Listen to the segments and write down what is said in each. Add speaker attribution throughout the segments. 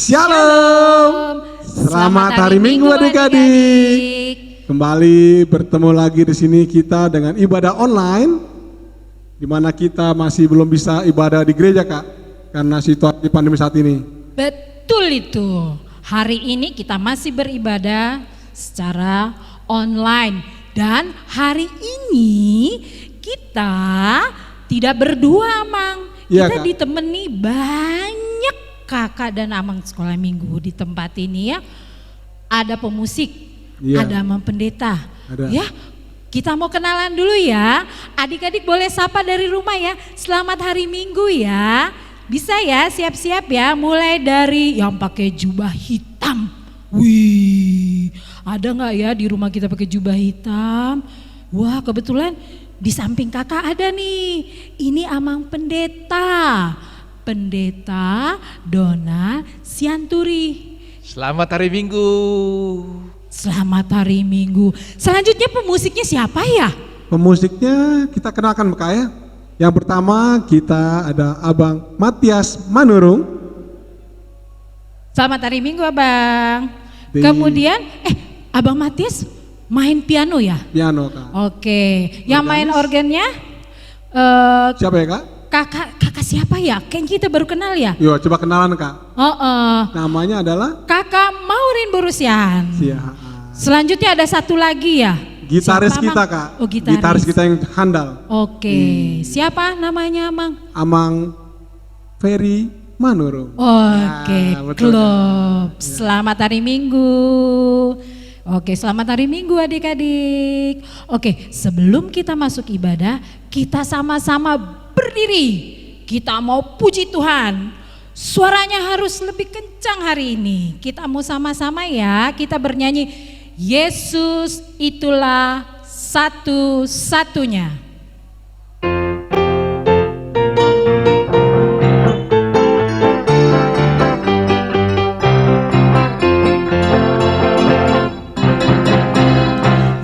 Speaker 1: Shalom. Selamat hari Minggu adik-adik. Kembali bertemu lagi di sini kita dengan ibadah online, di mana kita masih belum bisa ibadah di gereja, Kak, karena situasi pandemi saat ini.
Speaker 2: Betul itu. Hari ini kita masih beribadah secara online dan hari ini kita tidak berdua, Mang.
Speaker 1: Iya,
Speaker 2: Kita
Speaker 1: Kak.
Speaker 2: ditemani banyak kakak dan amang sekolah minggu di tempat ini ya. Ada pemusik,
Speaker 1: Iya.
Speaker 2: ada amang pendeta.
Speaker 1: Ada.
Speaker 2: Ya, kita mau kenalan dulu ya. Adik-adik boleh sapa dari rumah ya. Selamat hari Minggu ya. Bisa ya, siap-siap ya. Mulai dari yang pakai jubah hitam. Wih, ada nggak ya di rumah kita pakai jubah hitam? Wah, kebetulan di samping kakak ada nih. Ini amang pendeta. Pendeta Dona Sianturi.
Speaker 3: Selamat hari Minggu.
Speaker 2: Selamat hari Minggu. Selanjutnya pemusiknya siapa ya?
Speaker 1: Pemusiknya kita kenalkan, Kak ya. Yang pertama kita ada Abang Matias Manurung.
Speaker 2: Selamat hari Minggu Abang.
Speaker 1: Di-
Speaker 2: Kemudian Abang Matias main piano ya?
Speaker 1: Piano, Kak.
Speaker 2: Oke. Yang main organnya
Speaker 1: Siapa ya, Kak?
Speaker 2: kakak siapa ya? Kayaknya kita baru kenal ya?
Speaker 1: Yuk, coba kenalan, Kak.
Speaker 2: Namanya
Speaker 1: adalah
Speaker 2: Kakak Maureen Borusian.
Speaker 1: Siapa?
Speaker 2: Selanjutnya ada satu lagi ya?
Speaker 1: Gitaris
Speaker 2: Siapa,
Speaker 1: kita,
Speaker 2: Mang?
Speaker 1: Kak.
Speaker 2: Oh, gitaris.
Speaker 1: kita yang handal.
Speaker 2: Oke. Siapa namanya, Mang?
Speaker 1: Amang Ferry Manurung.
Speaker 2: Oke,
Speaker 1: Ya, betul,
Speaker 2: klub. Selamat hari Minggu. Oke, selamat hari Minggu adik-adik. Oke, sebelum kita masuk ibadah, kita sama-sama berdiri. Kita mau puji Tuhan. Suaranya harus lebih kencang hari ini. Kita mau sama-sama ya, kita bernyanyi, Yesus itulah satu-satunya.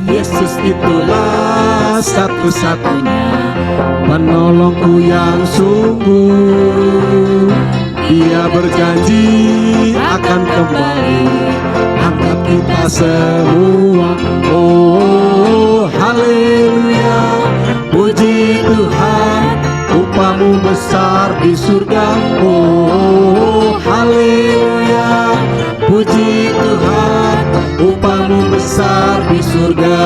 Speaker 1: Yesus itulah satu-satunya penolongku yang sungguh. Dia berjanji akan kembali angkat kita semua. Oh, haleluya, puji Tuhan, upahmu besar di surga. Oh, haleluya, puji Tuhan, upahmu besar di surga.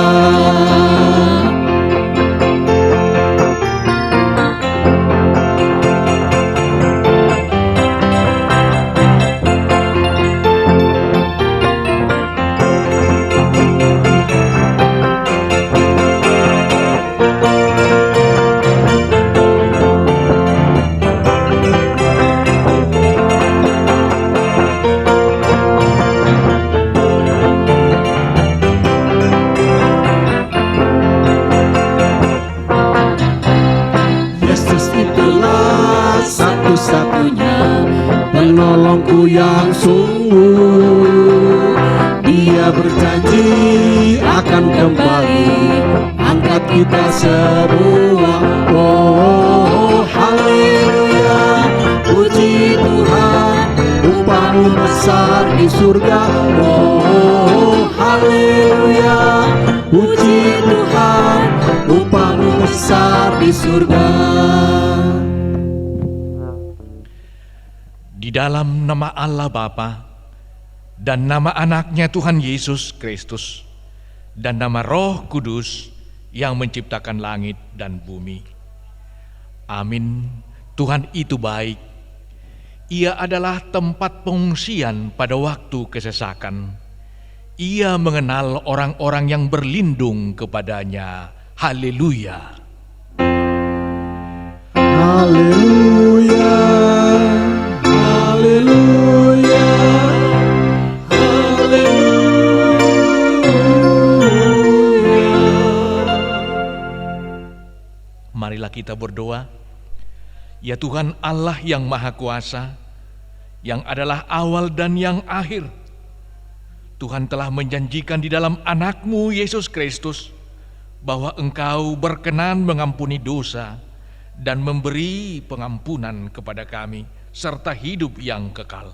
Speaker 1: Satu-satunya penolongku yang sungguh. Dia berjanji akan kembali angkat kita semua. Oh, haleluya, puji Tuhan, upahmu besar di surga. Oh, haleluya, puji Tuhan, upahmu besar di surga.
Speaker 3: Di dalam nama Allah Bapa dan nama anaknya Tuhan Yesus Kristus dan nama Roh Kudus yang menciptakan langit dan bumi. Amin. Tuhan itu baik. Ia adalah tempat pengungsian pada waktu kesesakan. Ia mengenal orang-orang yang berlindung kepadanya. Haleluya.
Speaker 1: Haleluya, haleluya, haleluya.
Speaker 3: Marilah kita berdoa. Ya Tuhan Allah yang Maha Kuasa, yang adalah awal dan yang akhir, Tuhan telah menjanjikan di dalam anak-Mu Yesus Kristus bahwa Engkau berkenan mengampuni dosa dan memberi pengampunan kepada kami serta hidup yang kekal.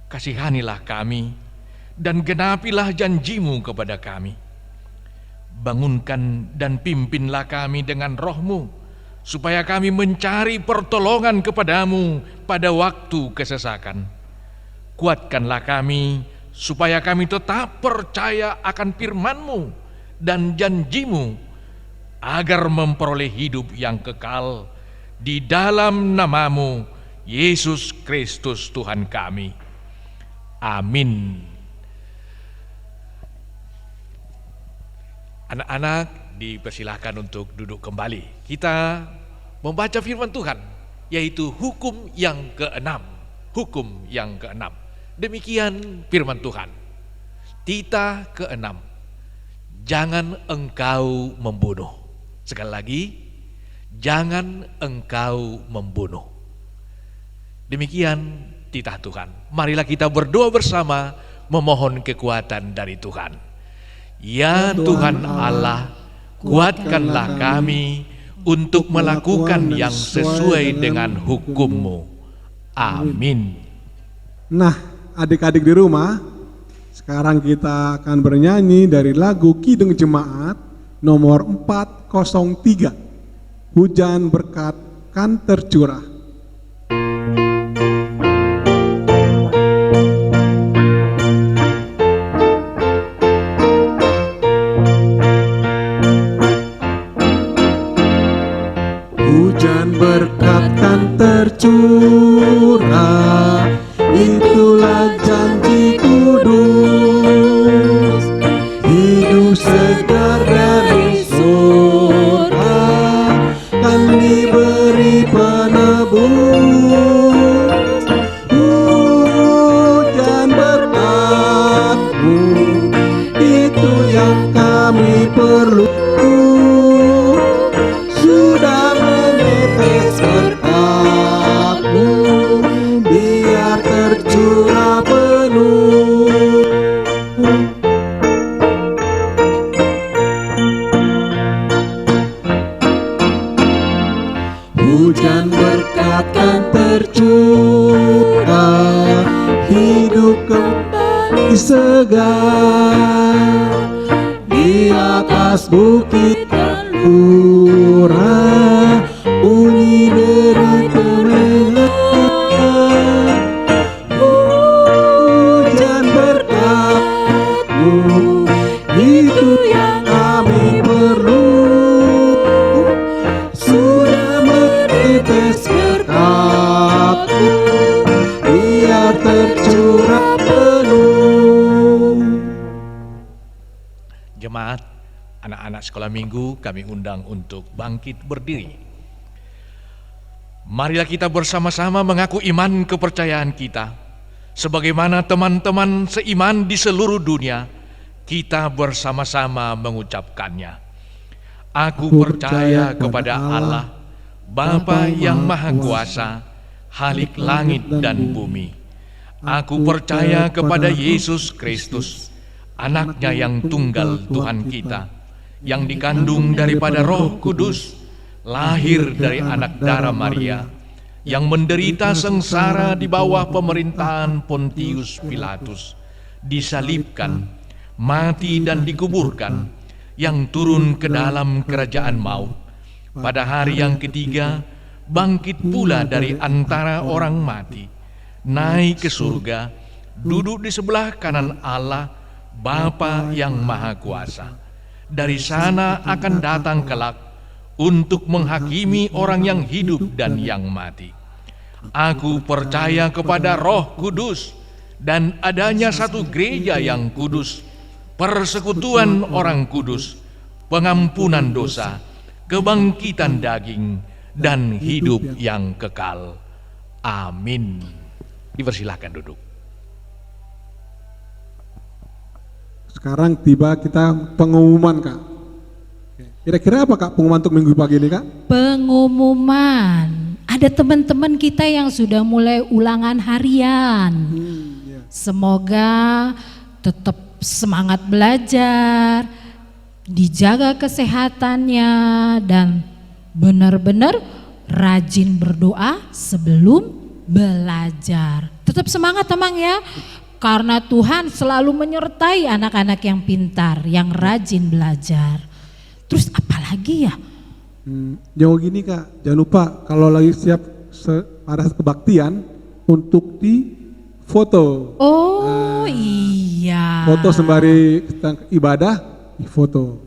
Speaker 3: kasihanilah kami dan genapilah janji-Mu kepada kami. Bangunkan dan pimpinlah kami dengan roh-Mu, supaya kami mencari pertolongan kepada-Mu pada waktu kesesakan. Kuatkanlah kami, supaya kami tetap percaya akan firman-Mu dan janji-Mu, agar memperoleh hidup yang kekal di dalam nama-Mu, Yesus Kristus Tuhan kami. Amin. Anak-anak dipersilahkan untuk duduk kembali. Kita membaca firman Tuhan, yaitu hukum yang keenam. Hukum yang keenam. Demikian firman Tuhan. Tita keenam. Jangan engkau membunuh. Sekali lagi, jangan engkau membunuh. Demikian titah Tuhan. Marilah kita berdoa bersama, memohon kekuatan dari Tuhan. Ya Tuhan Allah, kuatkanlah kami untuk melakukan yang sesuai dengan hukum-Mu. Amin.
Speaker 1: Nah, adik-adik di rumah, sekarang kita akan bernyanyi dari lagu Kidung Jemaat nomor 403. Hujan berkat kan tercurah. Hujan berkat kan tercurah, itulah janji kudus. Hidup segar dari surga kan diberi penebus. Hujan berkat-Mu, itu yang kami perlu. Sudah menetes berkat-Mu, biar tercurah penuh. Hujan berkat kan tercurah, hidup kembali segar. Di atas bukit Lurah, bunyi dari terdengar. Hujan berkat-Mu, itu yang kami perlu. Sudah menetes berkat-Mu, biar tercurah penuh.
Speaker 3: Jemaat, anak-anak sekolah minggu kami undang untuk bangkit berdiri. Marilah kita bersama-sama mengaku iman kepercayaan kita. Sebagaimana teman-teman seiman di seluruh dunia, kita bersama-sama mengucapkannya. Aku percaya kepada Allah, Bapa yang Maha Kuasa, Khalik langit dan bumi. Aku percaya kepada Yesus Kristus, Anak-Nya yang tunggal Tuhan kita, yang dikandung daripada Roh Kudus, lahir dari anak darah Maria, yang menderita sengsara di bawah pemerintahan Pontius Pilatus, disalibkan, mati dan dikuburkan, yang turun ke dalam kerajaan maut. Pada hari yang ketiga, bangkit pula dari antara orang mati, naik ke surga, duduk di sebelah kanan Allah, Bapa yang Maha Kuasa. Dari sana akan datang kelak untuk menghakimi orang yang hidup dan yang mati. Aku percaya kepada Roh Kudus dan adanya satu gereja yang kudus, persekutuan orang kudus, pengampunan dosa, kebangkitan daging, dan hidup yang kekal. Amin. Dipersilahkan duduk.
Speaker 1: Sekarang tiba kita pengumuman, Kak. Kira-kira apa, Kak, pengumuman untuk minggu pagi ini, Kak?
Speaker 2: Pengumuman. Ada teman-teman kita yang sudah mulai ulangan harian. Semoga tetap semangat belajar, dijaga kesehatannya, dan benar-benar rajin berdoa sebelum belajar. Tetap semangat teman ya, karena Tuhan selalu menyertai anak-anak yang pintar, yang rajin belajar. Terus apalagi ya?
Speaker 1: Jauh gini Kak, jangan lupa kalau lagi siap pada kebaktian untuk di foto.
Speaker 2: Oh iya.
Speaker 1: Foto sembari kita ibadah, di foto.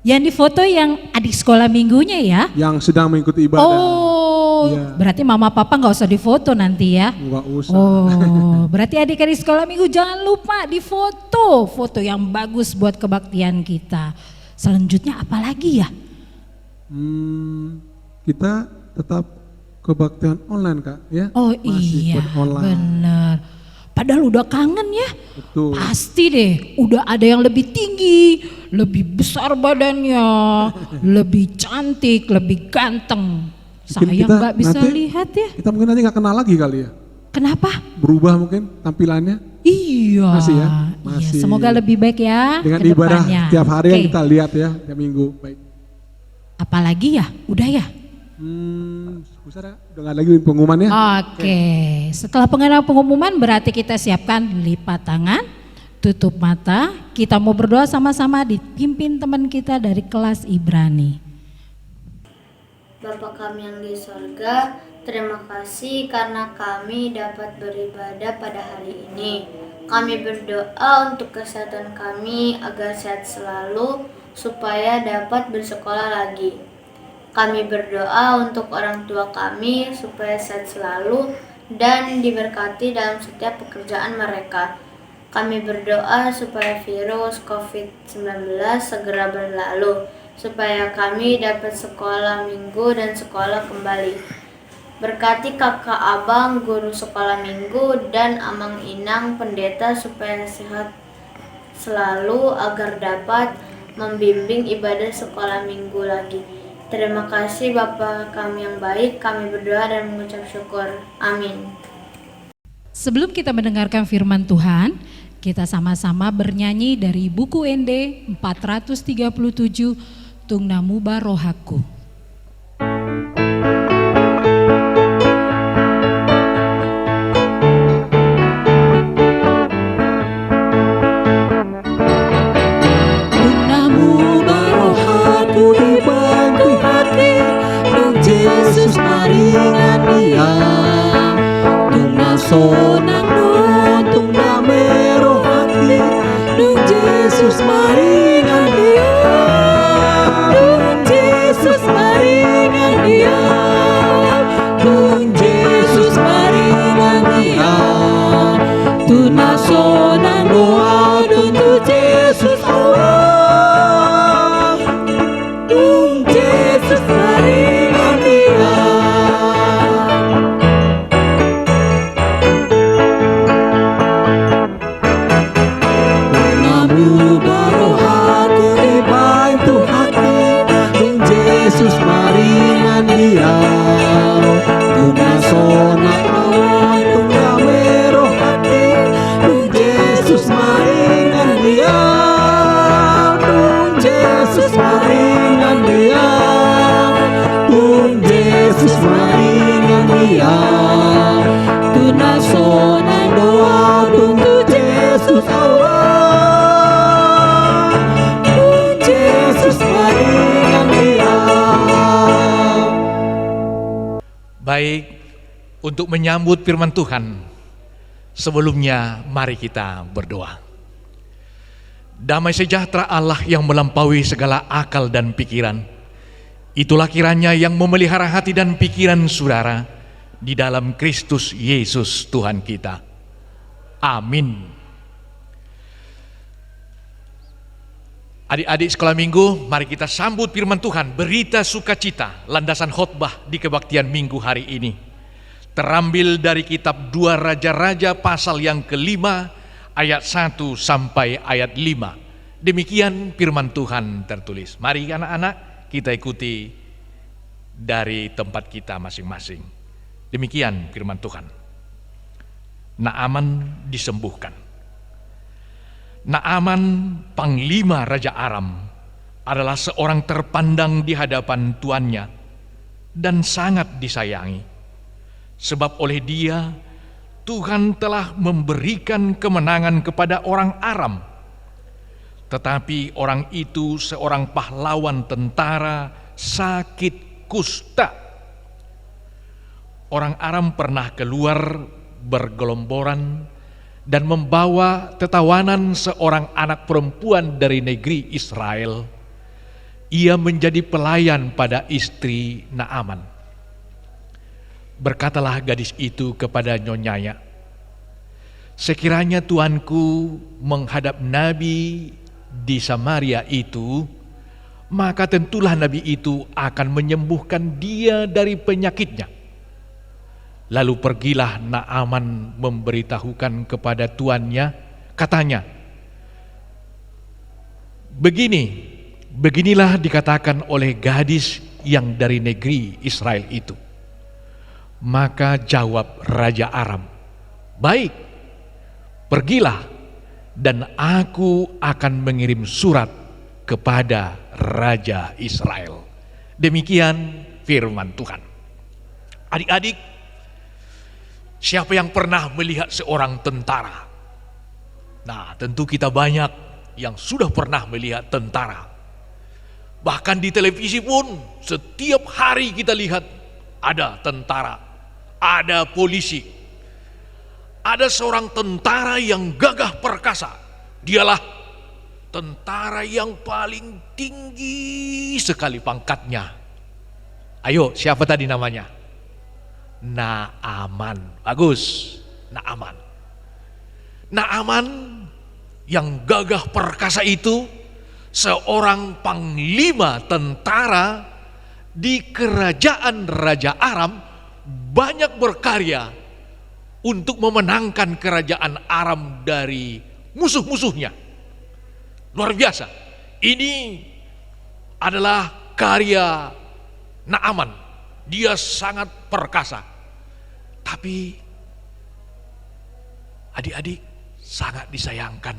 Speaker 2: Yang di foto yang adik sekolah minggunya ya?
Speaker 1: Yang sedang mengikuti ibadah.
Speaker 2: Oh,
Speaker 1: Iya.
Speaker 2: berarti mama papa nggak usah difoto nanti ya?
Speaker 1: Nggak usah.
Speaker 2: Oh, berarti adik-adik sekolah minggu jangan lupa difoto, foto yang bagus buat kebaktian kita. Selanjutnya apa lagi ya?
Speaker 1: Kita tetap kebaktian online Kak ya.
Speaker 2: Oh
Speaker 1: Masih
Speaker 2: iya,
Speaker 1: online.
Speaker 2: bener. Padahal udah kangen ya.
Speaker 1: Betul.
Speaker 2: Pasti deh, udah ada yang lebih tinggi, lebih besar badannya, lebih cantik, lebih ganteng.
Speaker 1: Mungkin
Speaker 2: Sayang
Speaker 1: kita
Speaker 2: nggak bisa
Speaker 1: nanti-
Speaker 2: lihat ya.
Speaker 1: Kita mungkin nanti nggak kenal lagi kali ya.
Speaker 2: Kenapa?
Speaker 1: Berubah mungkin tampilannya
Speaker 2: Iya.
Speaker 1: Masih ya?
Speaker 2: Iya,
Speaker 1: Masih.
Speaker 2: semoga lebih baik ya
Speaker 1: dengan
Speaker 2: ke
Speaker 1: ibadah
Speaker 2: depannya.
Speaker 1: tiap hari yang
Speaker 2: Oke.
Speaker 1: kita lihat ya tiap minggu. Baik.
Speaker 2: Apalagi ya? Udah ya?
Speaker 1: Pusara, udah nggak lagi pengumuman ya?
Speaker 2: Oke. Setelah pengumuman berarti kita siapkan lipat tangan, tutup mata. Kita mau berdoa sama-sama dipimpin teman kita dari kelas Ibrani.
Speaker 4: Bapa kami yang di sorga, terima kasih karena kami dapat beribadah pada hari ini. Kami berdoa untuk kesehatan kami agar sehat selalu supaya dapat bersekolah lagi. Kami berdoa untuk orang tua kami supaya sehat selalu dan diberkati dalam setiap pekerjaan mereka. Kami berdoa supaya virus COVID-19 segera berlalu, supaya kami dapat sekolah minggu dan sekolah kembali. Berkati kakak abang, guru sekolah minggu, dan amang inang pendeta supaya sehat selalu agar dapat membimbing ibadah sekolah minggu lagi. Terima kasih Bapa kami yang baik, kami berdoa dan mengucap syukur. Amin.
Speaker 2: Sebelum kita mendengarkan firman Tuhan, kita sama-sama bernyanyi dari buku ND 437, Tungnamuba Rohaku. Tungnamuba Rohaku dibantu hati, Tung Yesus maringan dia. Sonang no tung namero hati, Tung Yesus maringan dia. Tung Yesus maringan dia. Tung Yesus maringan dia. Tuna sonang doa Tung Yesus Allah. Tung Yesus maringan dia. Yesus maringan dia, tuna sonak lawan tuna meroh hati, Tung Yesus maringan dia, Tung Yesus maringan dia, Tung Yesus maringan dia, tuna sonak doa Tung Yesus Allah, Tung Yesus maringan dia.
Speaker 3: Baik, untuk menyambut firman Tuhan, sebelumnya mari kita berdoa. Damai sejahtera Allah yang melampaui segala akal dan pikiran, itulah kiranya yang memelihara hati dan pikiran saudara di dalam Kristus Yesus Tuhan kita. Amin. Adik-adik sekolah minggu, mari kita sambut firman Tuhan, berita sukacita, landasan khotbah di kebaktian minggu hari ini. Terambil dari kitab 2 Raja-Raja pasal yang ke-5 ayat 1 sampai ayat 5. Demikian firman Tuhan tertulis. Mari anak-anak kita ikuti dari tempat kita masing-masing. Demikian firman Tuhan. Naaman disembuhkan. Naaman, panglima Raja Aram, adalah seorang terpandang di hadapan tuannya dan sangat disayangi. Sebab oleh Dia Tuhan telah memberikan kemenangan kepada orang Aram. Tetapi orang itu seorang pahlawan tentara sakit kusta. Orang Aram pernah keluar bergelomboran dan membawa tetawanan seorang anak perempuan dari negeri Israel. Ia menjadi pelayan pada istri Naaman. Berkatalah gadis itu kepada nyonyanya, sekiranya tuanku menghadap nabi di Samaria itu, maka tentulah nabi itu akan menyembuhkan dia dari penyakitnya. Lalu pergilah Naaman memberitahukan kepada tuannya, katanya, beginilah dikatakan oleh gadis yang dari negeri Israel itu. Maka jawab Raja Aram, baik, pergilah dan aku akan mengirim surat kepada Raja Israel. Demikian firman Tuhan. Adik-adik, siapa yang pernah melihat seorang tentara? Nah, tentu kita banyak yang sudah pernah melihat tentara. Bahkan di televisi pun setiap hari kita lihat ada tentara, ada polisi, ada seorang tentara yang gagah perkasa. Dialah tentara yang paling tinggi sekali pangkatnya. Ayo, siapa tadi namanya? Naaman. Bagus, Naaman. Naaman yang gagah perkasa itu seorang panglima tentara di kerajaan Raja Aram, banyak berkarya untuk memenangkan kerajaan Aram dari musuh-musuhnya. Luar biasa. Ini adalah karya Naaman. Dia sangat perkasa. Tapi adik-adik, sangat disayangkan,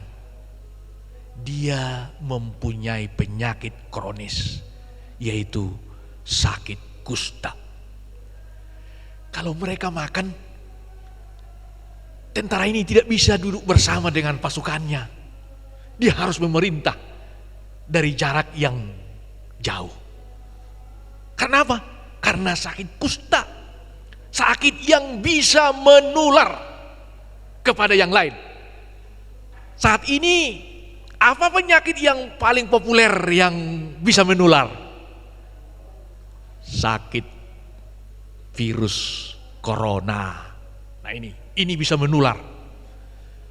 Speaker 3: dia mempunyai penyakit kronis, yaitu sakit kusta. Kalau mereka makan, tentara ini tidak bisa duduk bersama dengan pasukannya. Dia harus memerintah dari jarak yang jauh. Karena apa? Karena sakit kusta. Sakit yang bisa menular kepada yang lain. Saat ini, apa penyakit yang paling populer yang bisa menular? Sakit virus corona. Nah, ini bisa menular.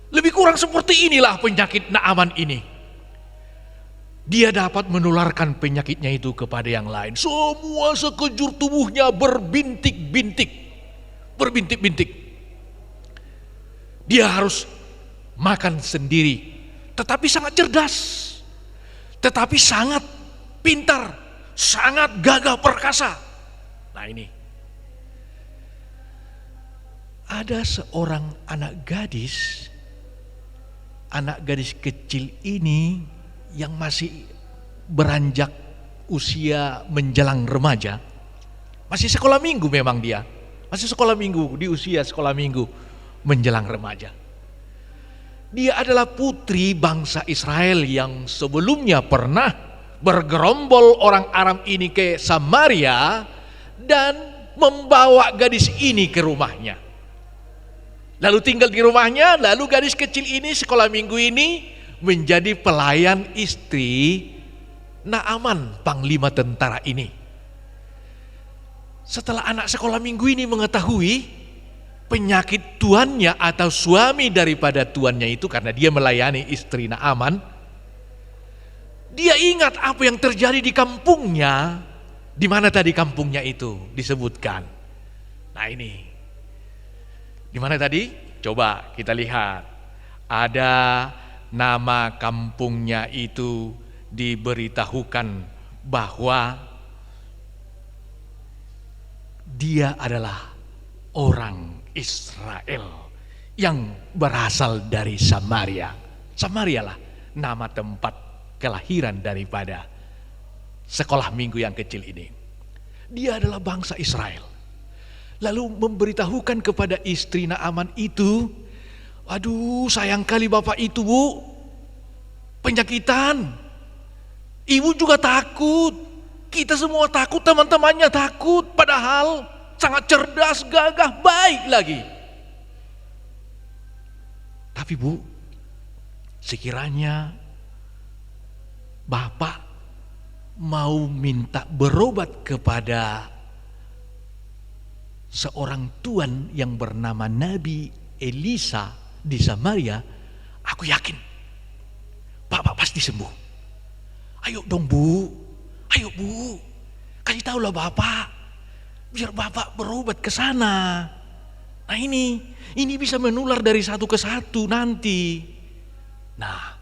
Speaker 3: Lebih kurang seperti inilah penyakit Naaman ini. Dia dapat menularkan penyakitnya itu kepada yang lain. Semua sekujur tubuhnya berbintik-bintik. Berbintik-bintik. Dia harus makan sendiri. Tetapi sangat cerdas. Tetapi sangat pintar. Sangat gagah perkasa. Nah, ini. Ada seorang anak gadis kecil ini yang masih beranjak usia menjelang remaja. Masih sekolah minggu memang dia. Masih sekolah minggu, di usia sekolah minggu menjelang remaja. Dia adalah putri bangsa Israel yang sebelumnya pernah bergerombol orang Aram ini ke Samaria dan membawa gadis ini ke rumahnya. Lalu tinggal di rumahnya, lalu gadis kecil ini sekolah minggu ini menjadi pelayan istri Naaman, panglima tentara ini. Setelah anak sekolah minggu ini mengetahui penyakit tuannya atau suami daripada tuannya itu, karena dia melayani istri Naaman, dia ingat apa yang terjadi di kampungnya. Di mana tadi kampungnya itu disebutkan? Nah, ini. Di mana tadi? Coba kita lihat. Ada nama kampungnya itu diberitahukan bahwa dia adalah orang Israel yang berasal dari Samaria. Samaria lah nama tempat kelahiran daripada sekolah minggu yang kecil ini. Dia adalah bangsa Israel. lalu memberitahukan kepada istri Naaman itu, "Aduh, sayang kali bapak itu, Bu, penyakitan. Ibu juga takut, kita semua takut, teman-temannya takut, padahal sangat cerdas, gagah, baik lagi. Tapi Bu, sekiranya bapak mau minta berobat kepada seorang tuan yang bernama Nabi Elisa di Samaria, aku yakin bapak pasti sembuh. Ayo dong Bu, ayo Bu, kasih tahulah bapak, biar bapak berobat ke sana. Nah ini bisa menular dari satu ke satu nanti." Nah,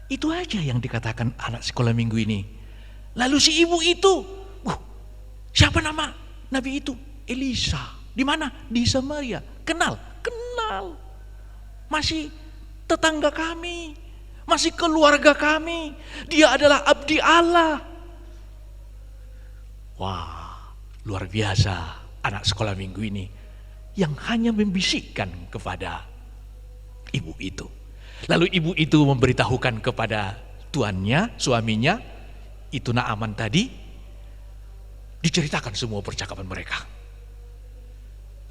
Speaker 3: itu aja yang dikatakan anak sekolah minggu ini. Lalu si ibu itu, siapa nama nabi itu? Elisa. Di mana? Di Samaria. Kenal? Kenal. Masih tetangga kami, masih keluarga kami. Dia adalah abdi Allah. Wah, luar biasa anak sekolah minggu ini yang hanya membisikkan kepada ibu itu. Lalu ibu itu memberitahukan kepada tuannya, suaminya, itu Naaman tadi, diceritakan semua percakapan mereka.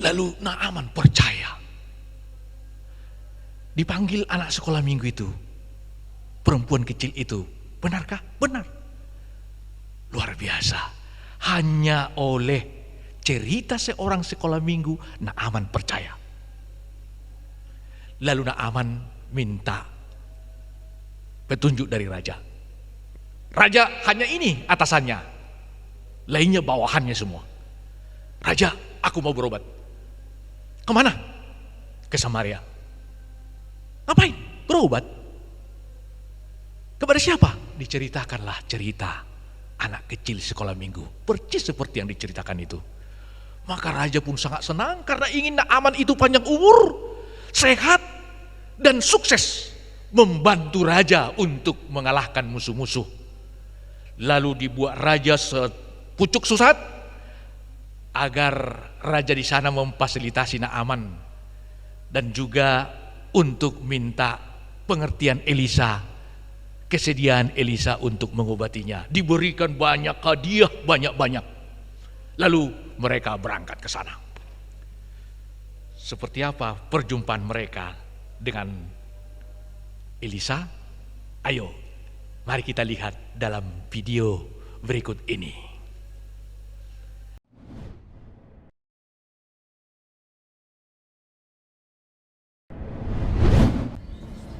Speaker 3: Lalu Naaman percaya. Dipanggil anak sekolah minggu itu, perempuan kecil itu, benarkah? Benar. Luar biasa. Hanya oleh cerita seorang sekolah minggu, Naaman percaya. Lalu Naaman minta petunjuk dari raja. Raja hanya ini atasannya, lainnya bawahannya semua. "Raja, aku mau berobat." "Kemana?" "Ke Samaria." "Ngapain? Berobat?" "Kepada siapa?" Diceritakanlah cerita anak kecil sekolah minggu, persis seperti yang diceritakan itu. Maka raja pun sangat senang karena ingin Naaman itu panjang umur, sehat, dan sukses membantu raja untuk mengalahkan musuh-musuh. Lalu dibuat raja sepucuk susat agar raja di sana memfasilitasi Naaman dan juga untuk minta pengertian Elisa, kesediaan Elisa untuk mengobatinya. Diberikan banyak hadiah, banyak-banyak. Lalu mereka berangkat ke sana. Seperti apa perjumpaan mereka dengan Elisa? Ayo, mari kita lihat dalam video berikut ini.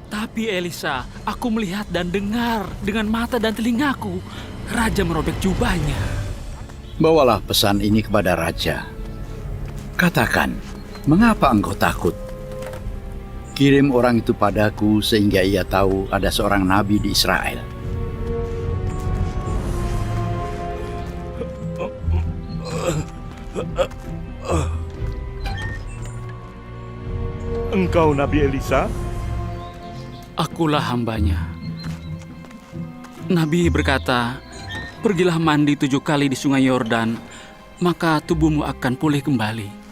Speaker 5: Tapi Elisa, aku melihat dan dengar dengan mata dan telingaku, raja merobek jubahnya.
Speaker 6: Bawalah pesan ini kepada raja. Katakan, mengapa engkau takut? Kirim orang itu padaku sehingga ia tahu ada seorang nabi di Israel.
Speaker 7: Engkau Nabi Elisa?
Speaker 5: Akulah hambanya. Nabi berkata, "Pergilah mandi 7 kali di sungai Yordan, maka tubuhmu akan pulih kembali."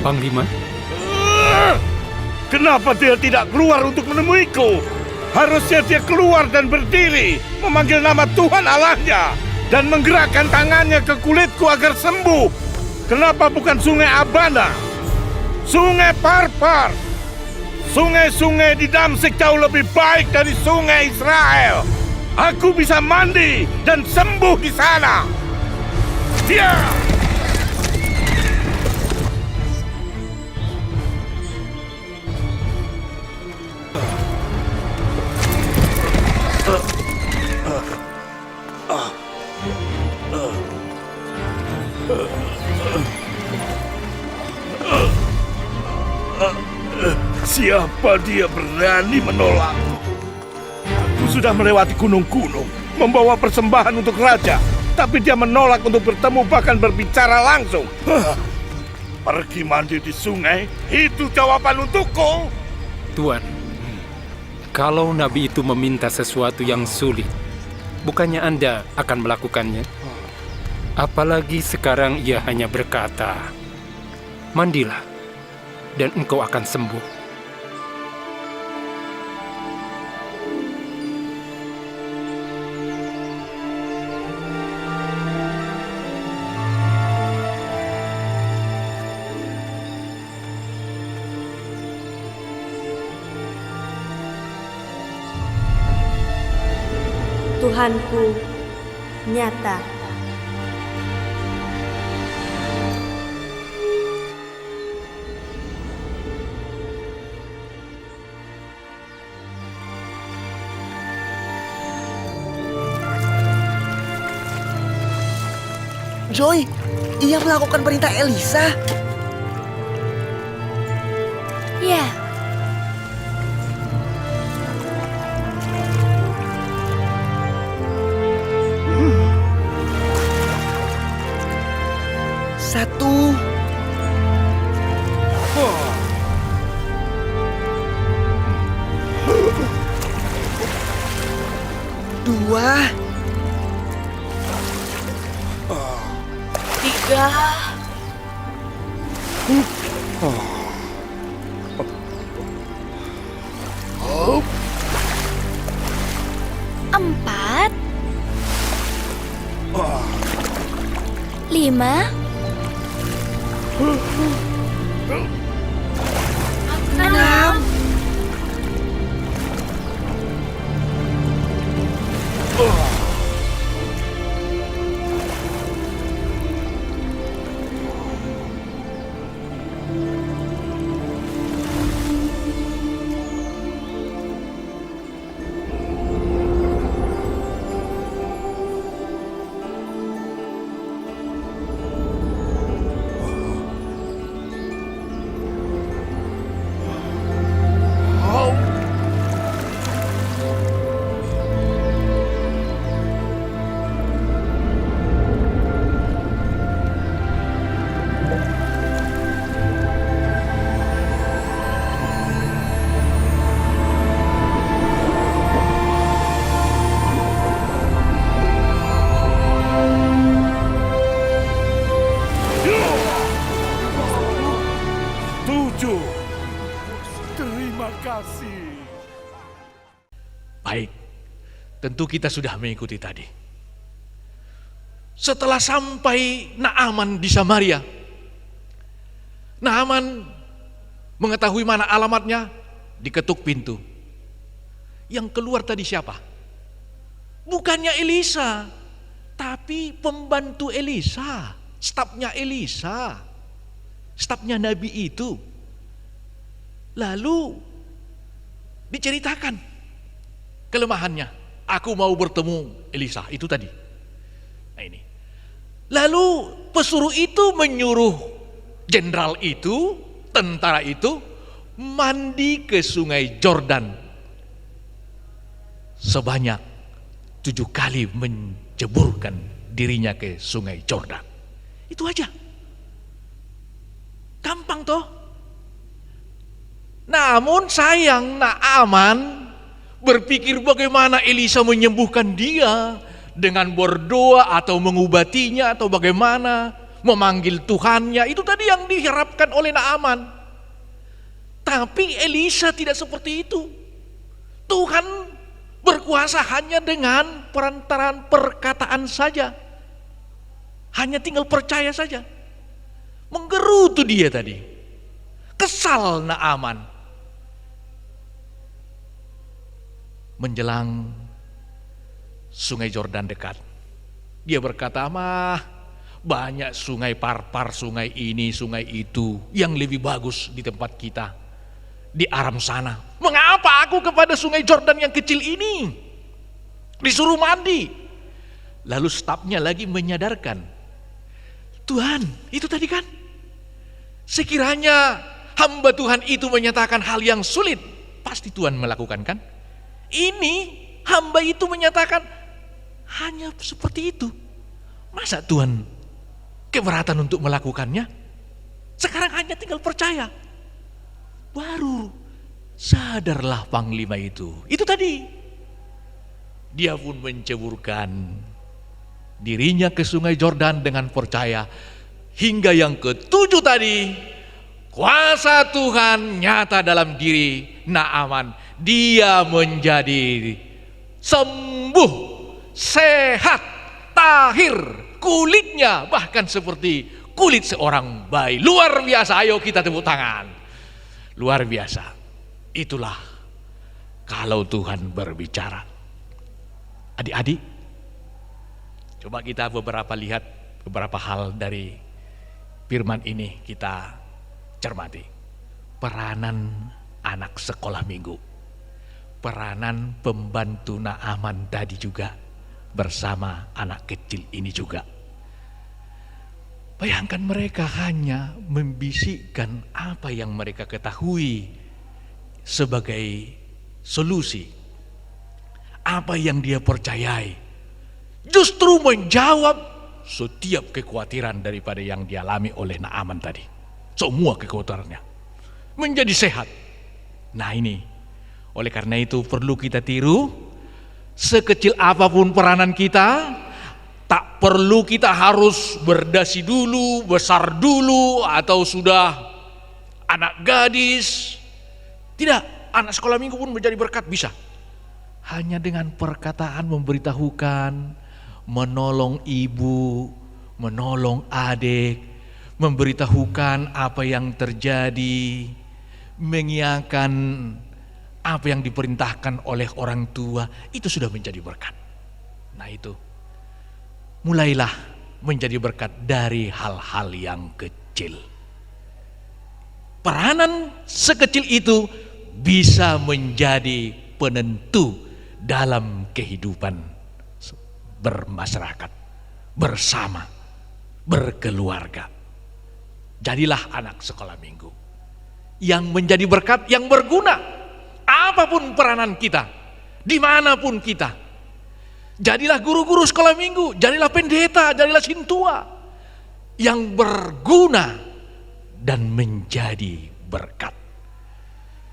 Speaker 7: Panglima? Kenapa dia tidak keluar untuk menemuiku? Harusnya dia keluar dan berdiri, memanggil nama Tuhan Allahnya, dan menggerakkan tangannya ke kulitku agar sembuh. Kenapa bukan sungai Abana? Sungai Parpar? Sungai-sungai di Damsyik jauh lebih baik dari sungai Israel. Aku bisa mandi dan sembuh di sana. Dia! Siapa dia berani menolakku? Aku sudah melewati gunung-gunung, membawa persembahan untuk raja, tapi dia menolak untuk bertemu bahkan berbicara langsung. Pergi mandi di sungai, itu jawaban untukku.
Speaker 5: Tuan,
Speaker 8: Kalau nabi itu meminta sesuatu yang sulit, bukannya Anda akan melakukannya? Apalagi sekarang ia hanya berkata, "Mandilah, dan engkau akan sembuh."
Speaker 9: Tuhanku nyata.
Speaker 10: Joy, ia melakukan perintah Elisa.
Speaker 9: Ya,
Speaker 10: Satu. Dua. Tiga.
Speaker 9: empat, lima,
Speaker 10: Enam.
Speaker 7: Terima kasih.
Speaker 3: Baik, tentu kita sudah mengikuti tadi. Setelah sampai Naaman di Samaria, Naaman mengetahui mana alamatnya, diketuk pintu. Yang keluar tadi siapa? Bukannya Elisa, tapi pembantu Elisa, stafnya Elisa, stafnya Nabi itu. Lalu diceritakan kelemahannya. Aku mau bertemu Elisa, itu tadi. Nah ini. Lalu pesuruh itu menyuruh jenderal itu, tentara itu, mandi ke sungai Jordan. Sebanyak 7 kali menjeburkan dirinya ke sungai Jordan. Itu aja. Gampang toh. Namun sayang Naaman berpikir bagaimana Elisa menyembuhkan dia dengan berdoa atau mengobatinya atau bagaimana memanggil Tuhannya. Itu tadi yang diharapkan oleh Naaman. Tapi Elisa tidak seperti itu. Tuhan berkuasa hanya dengan perantaraan perkataan saja. Hanya tinggal percaya saja. Menggerutu dia tadi. Kesal Naaman. Menjelang sungai Jordan dekat, dia berkata, banyak sungai Parpar, sungai ini, sungai itu yang lebih bagus di tempat kita, di Aram sana. Mengapa aku kepada sungai Jordan yang kecil ini disuruh mandi? Lalu stafnya lagi menyadarkan, Tuhan, itu tadi kan, sekiranya hamba Tuhan itu menyatakan hal yang sulit, pasti Tuhan melakukan kan? Ini hamba itu menyatakan hanya seperti itu. Masa Tuhan keberatan untuk melakukannya? Sekarang hanya tinggal percaya. Baru Sadarlah panglima itu tadi. Dia pun menceburkan dirinya ke sungai Yordan dengan percaya. Hingga yang ketujuh tadi, kuasa Tuhan nyata dalam diri Naaman. Dia menjadi sembuh, sehat, tahir, kulitnya bahkan seperti kulit seorang bayi. Luar biasa, ayo kita tepuk tangan. Luar biasa. Itulah kalau Tuhan berbicara. Adik-adik, coba kita lihat beberapa hal dari firman ini kita cermati. Peranan anak sekolah minggu, peranan pembantu Naaman tadi juga bersama anak kecil ini juga. Bayangkan mereka hanya membisikkan apa yang mereka ketahui sebagai solusi, apa yang dia percayai, justru menjawab setiap kekhawatiran daripada yang dialami oleh Naaman tadi. Semua kekhawatirannya menjadi sehat. Nah ini, oleh karena itu perlu kita tiru. Sekecil apapun peranan kita, tak perlu kita harus berdasi dulu, besar dulu, atau sudah anak gadis. Tidak, anak sekolah minggu pun menjadi berkat, bisa. Hanya dengan perkataan memberitahukan, menolong ibu, menolong adik, memberitahukan apa yang terjadi, mengiyakan apa yang diperintahkan oleh orang tua, itu sudah menjadi berkat. Nah itu, mulailah menjadi berkat dari hal-hal yang kecil. Peranan sekecil itu bisa menjadi penentu dalam kehidupan bermasyarakat, bersama, berkeluarga. Jadilah anak sekolah minggu yang menjadi berkat, yang berguna. Apapun peranan kita, dimanapun kita. Jadilah guru-guru sekolah minggu, jadilah pendeta, jadilah sintua yang berguna dan menjadi berkat.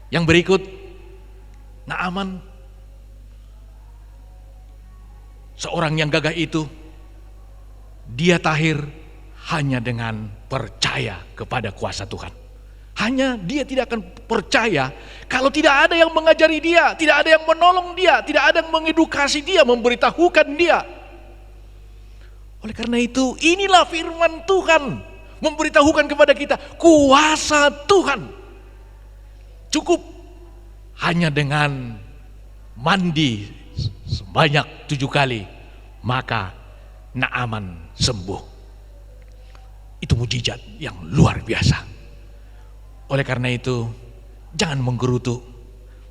Speaker 3: Yang berikut, Naaman, seorang yang gagah itu, dia tahir hanya dengan percaya kepada kuasa Tuhan. Hanya dia tidak akan percaya kalau tidak ada yang mengajari dia, tidak ada yang menolong dia, tidak ada yang mengedukasi dia, memberitahukan dia. Oleh karena itu, inilah firman Tuhan memberitahukan kepada kita kuasa Tuhan. Cukup hanya dengan mandi sebanyak 7 kali, maka Naaman sembuh. Itu mujizat yang luar biasa. Oleh karena itu, jangan menggerutu,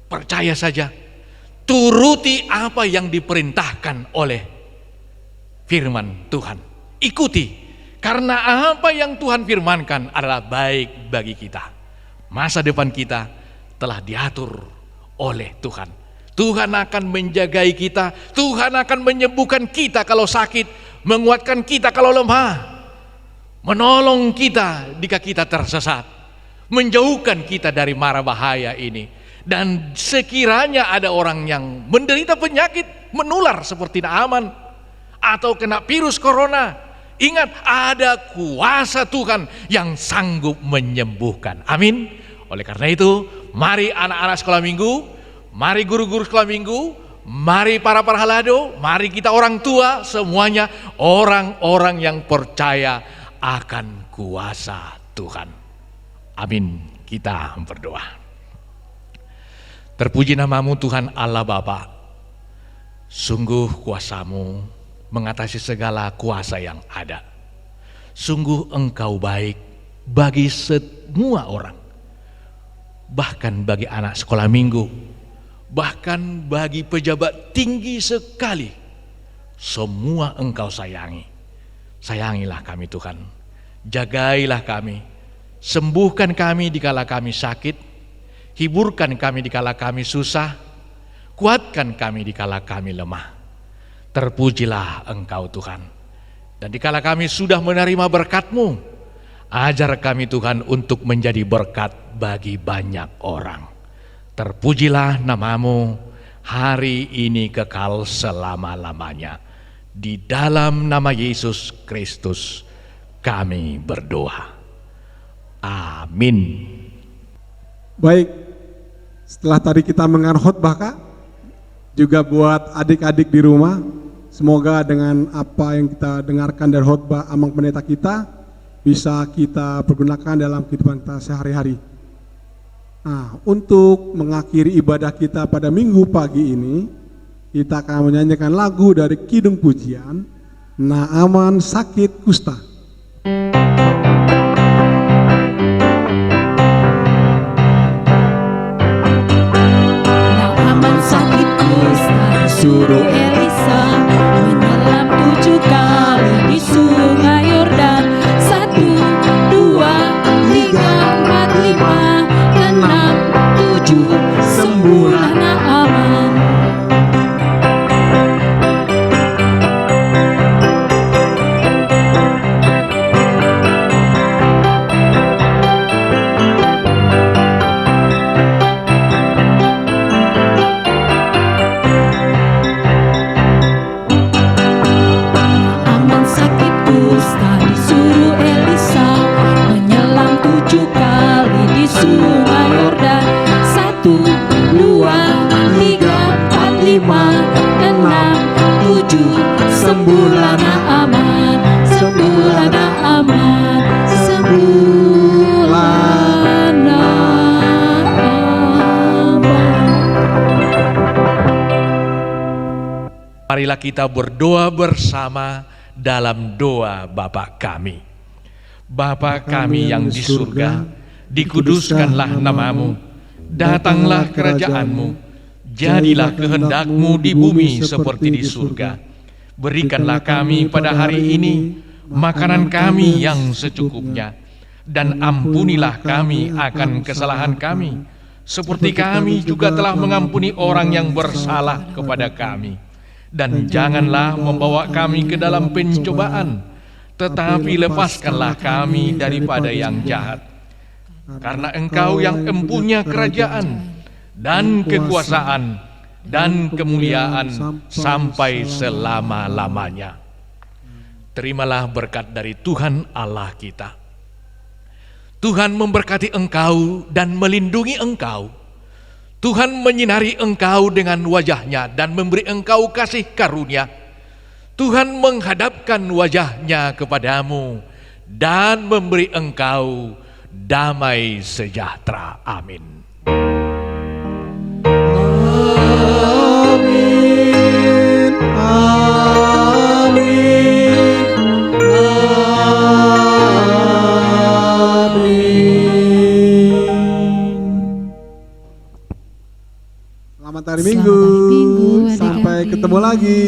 Speaker 3: percaya saja, turuti apa yang diperintahkan oleh firman Tuhan. Ikuti, karena apa yang Tuhan firmankan adalah baik bagi kita. Masa depan kita telah diatur oleh Tuhan. Tuhan akan menjagai kita, Tuhan akan menyembuhkan kita kalau sakit, menguatkan kita kalau lemah, menolong kita jika kita tersesat, menjauhkan kita dari mara bahaya ini. Dan sekiranya ada orang yang menderita penyakit menular seperti Naaman atau kena virus corona, ingat ada kuasa Tuhan yang sanggup menyembuhkan. Amin. Oleh karena itu, mari anak-anak sekolah minggu, mari guru-guru sekolah minggu, mari para halado, mari kita orang tua, semuanya orang-orang yang percaya akan kuasa Tuhan. Amin. Kita berdoa. Terpuji namamu Tuhan Allah Bapa. Sungguh kuasamu mengatasi segala kuasa yang ada. Sungguh engkau baik bagi semua orang. Bahkan bagi anak sekolah minggu. Bahkan bagi pejabat tinggi sekali. Semua engkau sayangi. Sayangilah kami Tuhan. Jagailah kami. Sembuhkan kami dikala kami sakit, hiburkan kami dikala kami susah, kuatkan kami dikala kami lemah. Terpujilah Engkau Tuhan. Dan dikala kami sudah menerima berkat-Mu, ajar kami Tuhan untuk menjadi berkat bagi banyak orang. Terpujilah namamu hari ini kekal selama-lamanya. Di dalam nama Yesus Kristus kami berdoa. Amin.
Speaker 1: Baik, setelah tadi kita mendengar khotbah Kak, juga buat adik-adik di rumah, semoga dengan apa yang kita dengarkan dari khotbah Amang Pendeta kita, bisa kita pergunakan dalam kehidupan kita sehari-hari. Nah, untuk mengakhiri ibadah kita pada minggu pagi ini, kita akan menyanyikan lagu dari Kidung Pujian, Naaman Sakit Kusta.
Speaker 2: Naaman sakit kusta disuruh Elisa menyelam 7 kali di sungai Yordan. 1, 2, 3, 4, 5, 6, 7, sembuhlah Naaman. Naaman sakit kusta disuruh Elisa menyelam 7 kali di sungai Yordan. 1, 2, 3, 4, 5, 6, 7, sembuhlah Naaman, sembuhlah Naaman, sembuhlah Naaman.
Speaker 3: Marilah kita berdoa bersama dalam doa Bapa kami. Bapa kami yang di surga, dikuduskanlah namamu, datanglah kerajaanmu, jadilah kehendakmu di bumi seperti di surga. Berikanlah kami pada hari ini makanan kami yang secukupnya, dan ampunilah kami akan kesalahan kami, seperti kami juga telah mengampuni orang yang bersalah kepada kami. Dan janganlah membawa kami ke dalam pencobaan, tetapi lepaskanlah kami daripada yang jahat. Karena Engkau yang empunya kerajaan dan kekuasaan dan kemuliaan sampai selama-lamanya. Terimalah berkat dari Tuhan Allah kita. Tuhan memberkati engkau dan melindungi engkau. Tuhan menyinari engkau dengan wajah-Nya dan memberi engkau kasih karunia. Tuhan menghadapkan wajah-Nya kepadamu dan memberi engkau damai sejahtera. Amin.
Speaker 1: Amin, amin, amin. Selamat hari Minggu.
Speaker 2: Selamat hari Minggu,
Speaker 1: Sampai
Speaker 2: adik-adik.
Speaker 1: ketemu lagi.